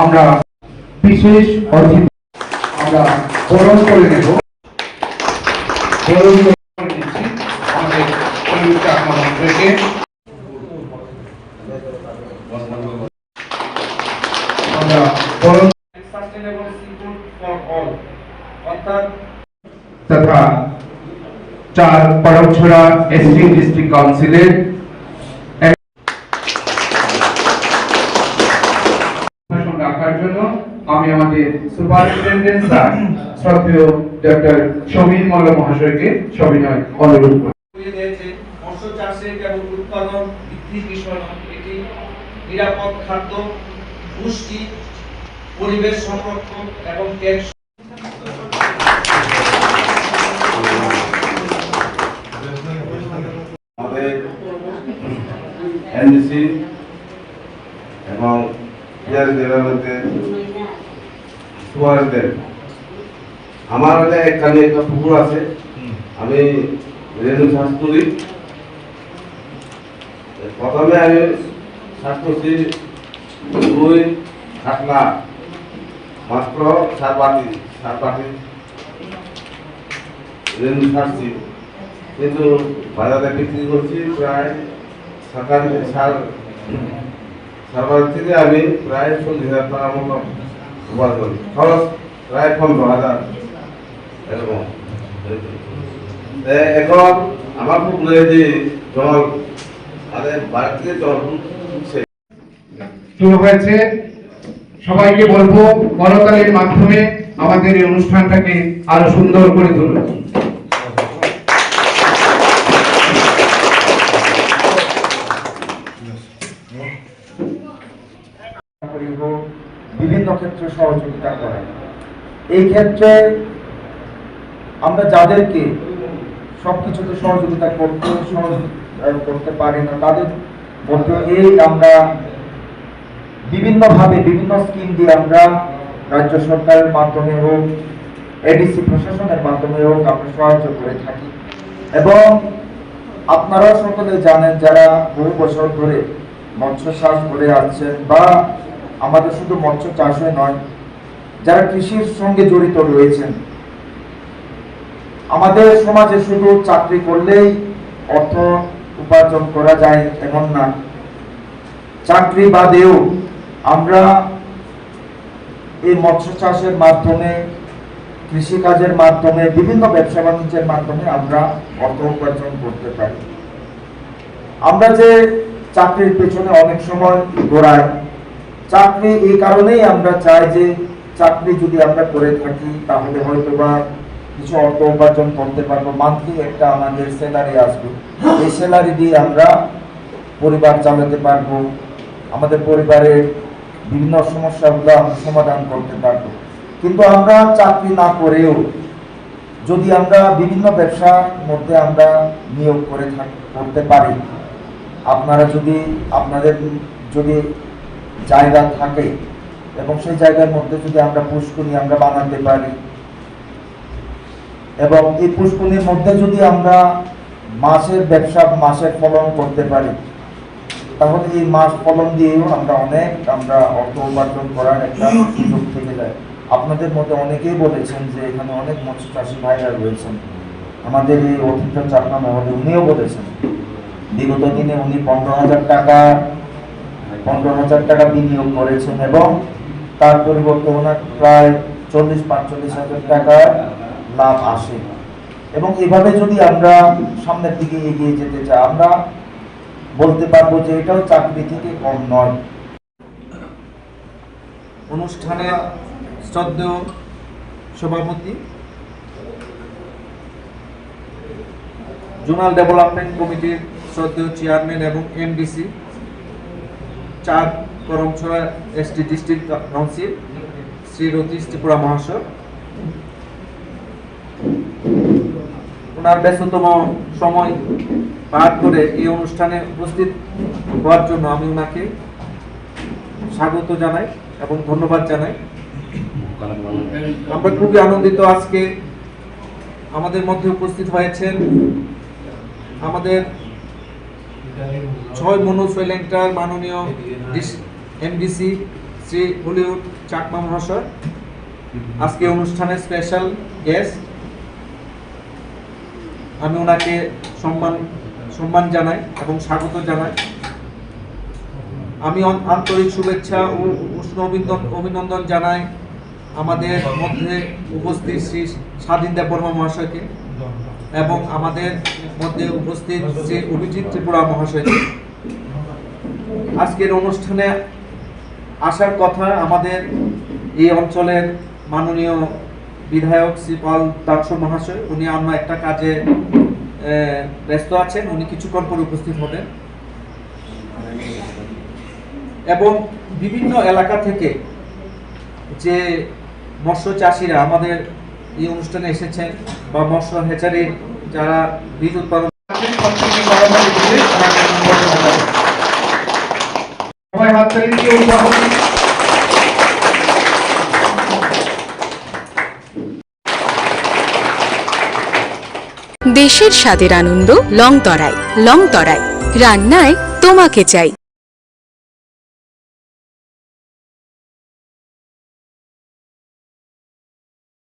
আমরা বিশেষ অতিথি আমরা বরণ করে নেব। বরণ করে নিচ্ছি আমাদের মন্ত্রীকে। আমরা বরণ তথা 4 পরমছড়া এসটি ডিস্ট্রিক্ট কাউন্সিলের রাখার জন্য আমি আমাদের সুপারিনটেনডেন্ট স্যার শ্রদ্ধেয় ডক্টর সমীর মল্ল মহাশয়কে সবিনয় অনুরোধ করি। মৎস্য চাষে কেবল উৎপাদন বৃদ্ধির বিষয় নয়, এটি নিরাপদ খাদ্য, পুষ্টি, পরিবেশ সংরক্ষণ এবং আমাদের এনডিসি এবং আমার এখানে একটা পুকুর আছে, আমি রেণু চাষ করি। প্রথমে আমি চাষ করছি 2 কাতলা, মাত্র 4 বাটি রেণু ছাড়ছি, কিন্তু বাজারে বিক্রি করছি প্রায় সার থেকে আমি প্রায় 40,000 টাকার মতো উপার্জন, খরচ প্রায় 15,000 এরকম। এখন আমার পুকুরে যে জল আমাদের বাড়ি থেকে জল শুরু হয়েছে, সবাইকে বলবো করতালির মাধ্যমে আমাদের এই অনুষ্ঠানটাকে আরো সুন্দর করে তুলুন। বিভিন্ন ক্ষেত্রে সহযোগিতা করে। এই ক্ষেত্রে আমরা যাদেরকে সবকিছুতে সহযোগিতা করতে পারি না, তাদের মধ্যে এই আমরা বিভিন্নভাবে বিভিন্ন স্কিম দিয়ে আমরা রাজ্য সরকারের মাধ্যমে হোক, এডিসি প্রশাসনের মাধ্যমে হোক আমরা সাহায্য করে থাকি। এবং আপনারা সকলে জানেন, যারা বহু বছর ধরে মৎস্য চাষ করে আসছেন, বা আমাদের শুধু মৎস্য চাষই নয়, যারা কৃষির সঙ্গে জড়িত রয়েছেন, আমাদের সমাজে শুধু চাকরি করলেই অর্থ উপার্জন করা যায় এমন না। চাকরি বাদেও আমরা এই মৎস্য চাষের মাধ্যমে, কৃষিকাজের মাধ্যমে, বিভিন্ন ব্যবসা বাণিজ্যের মাধ্যমে আমরা অর্থ উপার্জন করতে পারি। আমরা যে চাকরির পেছনে অনেক সময় দৌড়াই, চাকরি এই কারণেই আমরা চাই যে চাকরি যদি আমরা করে থাকি তাহলে হয়তো বা কিছু অর্থ উপার্জন করতে পারবো, মান্থলি একটা আমাদের স্যালারি আসবে, এই স্যালারি দিয়ে আমরা পরিবার চালাতে পারবো, আমাদের পরিবারের বিভিন্ন সমস্যাগুলো আমরা সমাধান করতে পারবো। কিন্তু আমরা চাকরি না করেও যদি আমরা বিভিন্ন ব্যবসার মধ্যে আমরা নিয়োগ করতে পারি, আপনারা যদি আপনাদের যদি জায়গা থাকে এবং সেই জায়গার মধ্যে যদি আমরা পুষ্করিণী আমরা বানাতে পারি, এবং এই পুষ্করিণীর মধ্যে যদি আমরা মাছের ব্যবসা, মাছের ফলন করতে পারি, তাহলে এই মাছ ফলন দিয়েও আমরা অর্থ উপার্জন করার একটা সুযোগ থেকে যায়। আপনাদের মধ্যে অনেকেই বলেছেন যে এখানে অনেক মৎস্য চাষী ভাইরা রয়েছেন, আমাদের এই অতিথ চাকমা মহোদয় উনিও বলেছেন বিগত দিনে উনি 15,000 টাকা বিনিয়োগ করেছেন এবং তার পরিবর্তে ওনার প্রায় 40-45,000 টাকার লাভ আসে। এবং এভাবে যদি আমরা সামনের দিকে এগিয়ে যেতে চাই, আমরা বলতে পারবো যে এটাও চাকরি থেকে কম নয়। অনুষ্ঠানের শ্রদ্ধেয় সভাপতি, জোনাল ডেভেলপমেন্ট কমিটির শ্রদ্ধেয় চেয়ারম্যান এবং MDC 4 Karamchhara ST district council Shri Ratish Tripura মহাশয়, ওনার ব্যস্ততম সময় পার করে এই অনুষ্ঠানে উপস্থিত হওয়ার জন্য আমি ওনাকে স্বাগত জানাই এবং ধন্যবাদ জানাই। আমরা খুবই আনন্দিত আজকে আমাদের মধ্যে উপস্থিত হয়েছেন আমাদের 6 মনো শৈলেন্টার মাননীয় এমডিসি শ্রী হলিউড চাকমা মহাশয়, আজকে অনুষ্ঠানের স্পেশাল গেস্ট। আমি ওনাকে সম্মান জানাই এবং স্বাগত জানাই। আমি আন্তরিক শুভেচ্ছা ও উষ্ণ অভিনন্দন জানাই আমাদের মধ্যে উপস্থিত শ্রী স্বাধীন দেববর্মা মহাশয়কে এবং আমাদের মধ্যে উপস্থিত শ্রী অভিজিৎ ত্রিপুরা মহাশয়কে। আজকের অনুষ্ঠানে আসার কথা আমাদের এই অঞ্চলের মাননীয় বিধায়ক শ্রী পাল দাংশু মহাশয়, উনি অন্য একটা কাজে ব্যস্ত আছেন, উনি কিছুক্ষণ পরে উপস্থিত হবেন। এবং বিভিন্ন এলাকা থেকে যে মৎস্য চাষিরা আমাদের এই অনুষ্ঠানে এসেছেন বা মৎস্য হ্যাচারির যারা বীজ উৎপাদন সবাই হাততালি দিয়ে উৎসাহ দিন। দেশের স্বাদের আনন্দ লংতরায়। লংতরায় রান্নায় তোমাকে চাই।